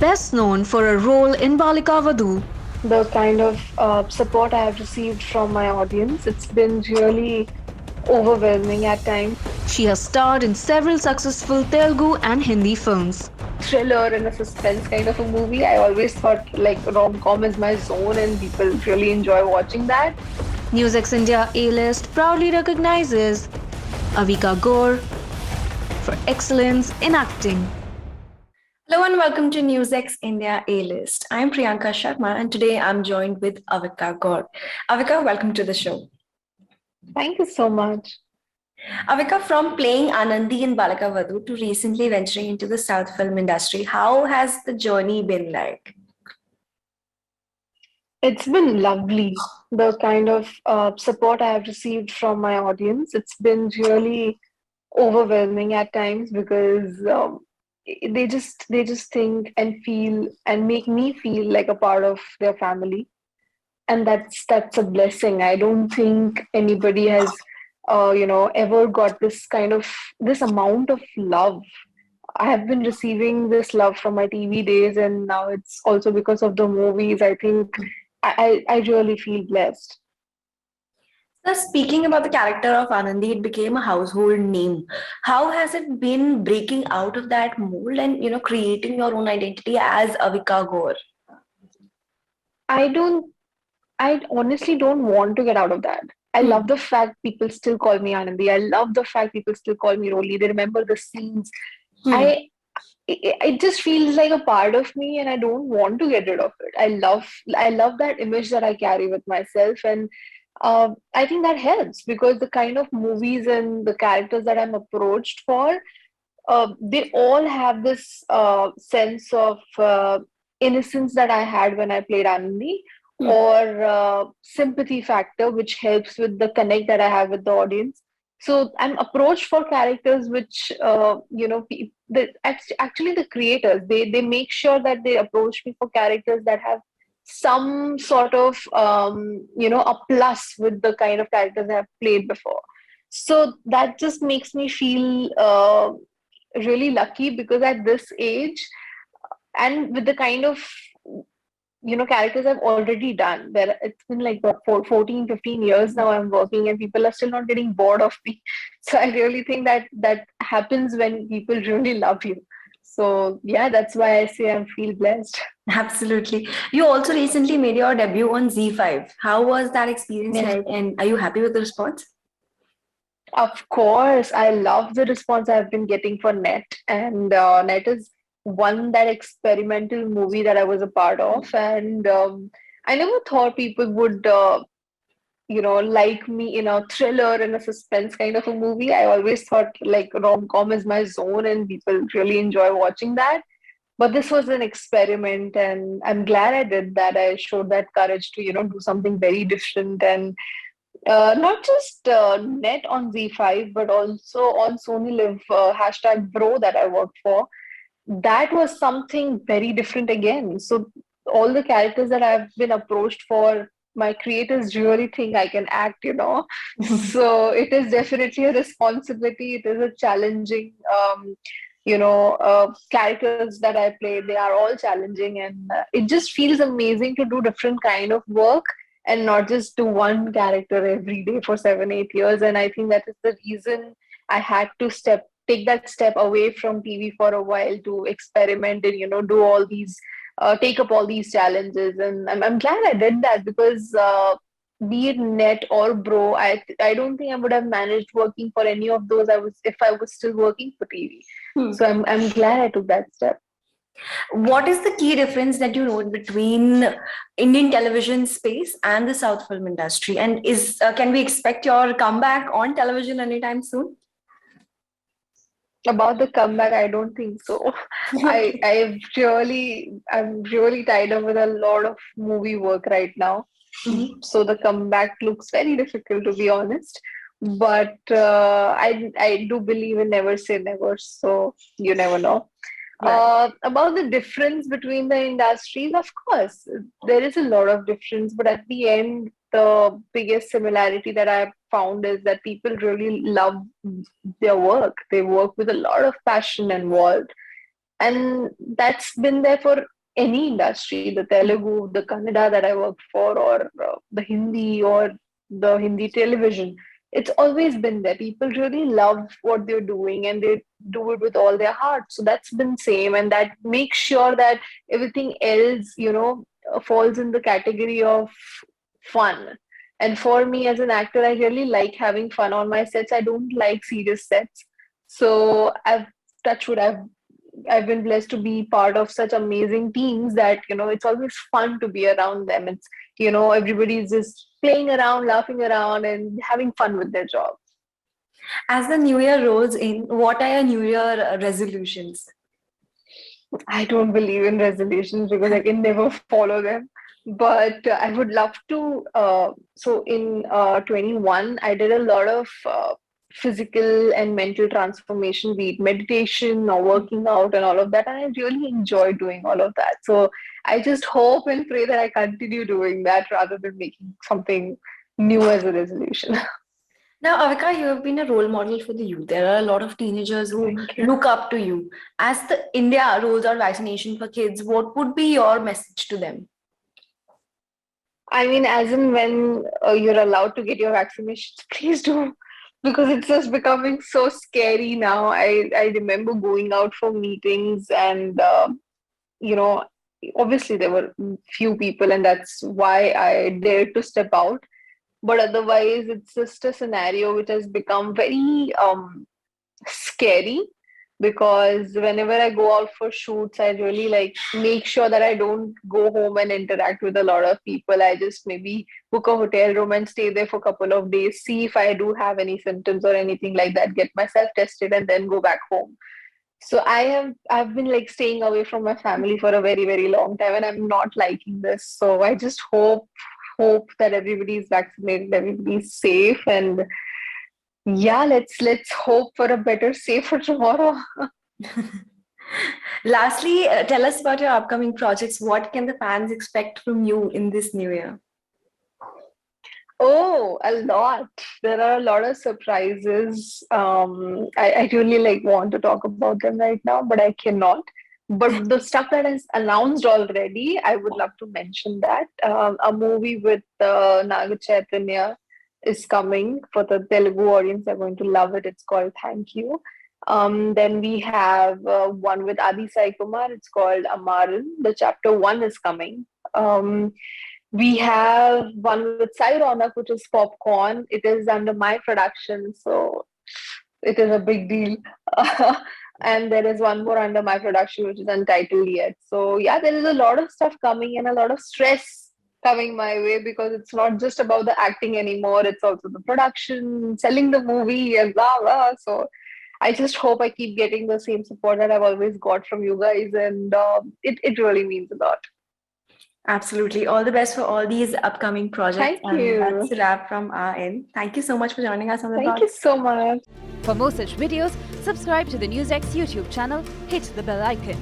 best known for a role in Balika Vadu. The kind of support I have received from my audience, it's been really overwhelming at times. She has starred in several successful Telugu and Hindi films. Thriller and a suspense kind of a movie. I always thought like rom-com is my zone and people really enjoy watching that. NewsX India A-list proudly recognizes Avika Gor for excellence in acting. Hello and welcome to NewsX India A-list. I'm Priyanka Sharma and today I'm joined with Avika Gor. Avika, welcome to the show. Thank you so much. Avika, from playing Anandi in Balaka Vadu to recently venturing into the South film industry, how has the journey been like? It's been lovely. The kind of support I have received from my audience, it's been really overwhelming at times because they just think and feel and make me feel like a part of their family, and that's a blessing. I don't think anybody has ever got this amount of love. I have been receiving this love from my TV days, and now it's also because of the movies. I think I really feel blessed. So speaking about the character of Anandi, it became a household name. How has it been breaking out of that mold and creating your own identity as Avika Gor? I don't I honestly don't want to get out of that. I love the fact people still call me Anandi. I love the fact people still call me Roli. They remember the scenes. Hmm. I it just feels like a part of me, and I don't want to get rid of it. I love that image that I carry with myself, and I think that helps because the kind of movies and the characters that I'm approached for, they all have this sense of innocence that I had when I played Anandi, Hmm. or sympathy factor, which helps with the connect that I have with the audience. So I'm approached for characters which, actually the creators, they make sure that they approach me for characters that have some sort of, a plus with the kind of characters I have played before. So that just makes me feel really lucky because at this age and with the kind of characters I've already done, where it's been like what, 14, 15 years now I'm working and people are still not getting bored of me. So I really think that that happens when people really love you. So yeah, that's why I say I feel blessed. Absolutely. You also recently made your debut on Z5. How was that experience Yes, like? And are you happy with the response? of course. I love the response I've been getting for Net, and Net is one that experimental movie that I was a part of, and I never thought people would like me in a thriller and a suspense kind of a movie. I always thought like rom-com is my zone and people really enjoy watching that. But this was an experiment and I'm glad I did that. I showed that courage to, do something very different, and not just net on Z5, but also on Sony Live hashtag bro that I worked for. That was something very different again. So all the characters that I've been approached for, my creators really think I can act. So it is definitely a responsibility. It is a challenging, characters that I play. They are all challenging, and it just feels amazing to do different kind of work and not just do one character every day for 7, 8 years. And I think that is the reason I had to take that step away from TV for a while to experiment and do all these take up all these challenges. And I'm glad I did that because be it net or bro, I don't think I would have managed working for any of those I was if I was still working for TV. So I'm glad I took that step. What is the key difference that you know between Indian television space and the South film industry? And is can we expect your comeback on television anytime soon? About the comeback, I don't think so. I'm really tied up with a lot of movie work right now. Mhm. So the comeback looks very difficult, to be honest. But I do believe in never say never, so you never know. Right. About the difference between the industries, of course, there is a lot of difference, but at the end, the biggest similarity that I've found is that people really love their work. They work with a lot of passion involved, and that's been there for any industry, the Telugu, the Kannada that I work for, or the Hindi or the Hindi television. It's always been there. People really love what they're doing and they do it with all their heart. So that's been same, and that makes sure that everything else, falls in the category of fun. And for me as an actor, I really like having fun on my sets. I don't like serious sets. So I've touched wood, I've been blessed to be part of such amazing teams that, it's always fun to be around them. It's, everybody's just playing around, laughing around, and having fun with their job. As the new year rolls in, what are your new year resolutions? I don't believe in resolutions because I can never follow them. But I would love to. So in 21, I did a lot of physical and mental transformation, be it meditation or working out and all of that. And I really enjoy doing all of that. So I just hope and pray that I continue doing that rather than making something new as a resolution. Now, Avika, you have been a role model for the youth. There are a lot of teenagers who Thank you. look up to you. As the India rolls out vaccination for kids, what would be your message to them? I mean, as in when you're allowed to get your vaccinations, please do, because it's just becoming so scary now. I remember going out for meetings, and you know, obviously there were few people, and that's why I dared to step out. But otherwise, it's just a scenario which has become very scary, because whenever I go out for shoots, I really like make sure that I don't go home and interact with a lot of people. I just maybe book a hotel room and stay there for a couple of days, see if I do have any symptoms or anything like that, get myself tested, and then go back home. So I've been like staying away from my family for a very, very long time, and I'm not liking this. So I just hope that everybody's vaccinated, everybody's safe, and yeah, let's hope for a better, safer tomorrow. Lastly, tell us about your upcoming projects. What can the fans expect from you in this new year? Oh, a lot. There are a lot of surprises. I really like want to talk about them right now, but I cannot. But the stuff that is announced already, I would love to mention that. A movie with Naga Chaitanya is coming for the Telugu audience. They're going to love it. It's called Thank You. Then we have one with Adi Sai Kumar. It's called Amaran. The chapter one is coming. We have one with Sai Ronak, which is Popcorn. It is under my production, so it is a big deal. And there is one more under my production, which is untitled yet. So yeah, there is a lot of stuff coming and a lot of stress coming my way, because it's not just about the acting anymore. It's also the production, selling the movie, and blah blah. So I just hope I keep getting the same support that I've always got from you guys, and it really means a lot. Absolutely. All the best for all these upcoming projects. Thank And you. that's a wrap from our end. Thank you so much for joining us on the Thank you podcast. so much. For more such videos, subscribe to the NewsX YouTube channel, hit the bell icon.